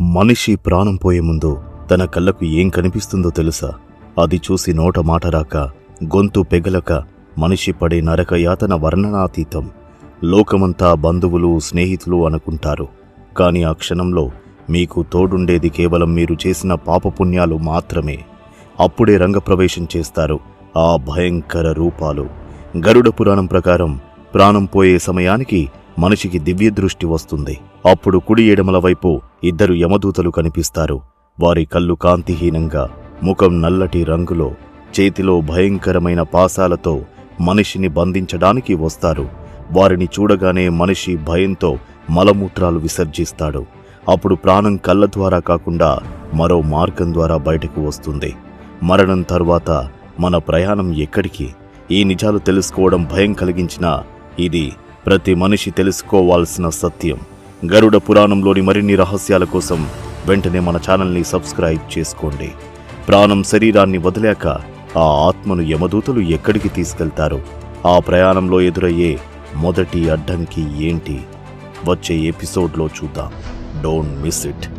మనిషి ప్రాణం పోయే ముందు తన కళ్ళకు ఏం కనిపిస్తుందో తెలుసా? అది చూసి నోట మాట రాక, గొంతు పెగలక మనిషి పడే నరక యాతన వర్ణనాతీతం. లోకమంతా బంధువులు, స్నేహితులు అనుకుంటారు. కాని ఆ క్షణంలో మీకు తోడుండేది కేవలం మీరు చేసిన పాపపుణ్యాలు మాత్రమే. అప్పుడే రంగప్రవేశం చేస్తారు ఆ భయంకర రూపాలు. గరుడ పురాణం ప్రకారం ప్రాణం పోయే సమయానికి మనిషికి దివ్యదృష్టి వస్తుంది. అప్పుడు కుడి ఎడమల వైపు ఇద్దరు యమదూతలు కనిపిస్తారు. వారి కళ్ళు కాంతిహీనంగా, ముఖం నల్లటి రంగులో, చేతిలో భయంకరమైన పాశాలతో మనిషిని బంధించడానికి వస్తారు. వారిని చూడగానే మనిషి భయంతో మలమూత్రాలు విసర్జిస్తాడు. అప్పుడు ప్రాణం కళ్ళ ద్వారా కాకుండా మరో మార్గం ద్వారా బయటకు వస్తుంది. మరణం తర్వాత మన ప్రయాణం ఎక్కడికి? ఈ నిజాలు తెలుసుకోవడం భయం కలిగించినా ఇది ప్రతి మనిషి తెలుసుకోవాల్సిన సత్యం. గరుడ పురాణంలోని మరిన్ని రహస్యాల కోసం వెంటనే మన ఛానల్ని సబ్స్క్రైబ్ చేసుకోండి. ప్రాణం శరీరాన్ని వదిలాక ఆ ఆత్మను యమదూతలు ఎక్కడికి తీసుకెళ్తారు? ఆ ప్రయాణంలో ఎదురయ్యే మొదటి అడ్డంకి ఏంటి? వచ్చే ఎపిసోడ్లో చూద్దాం. Don't miss it.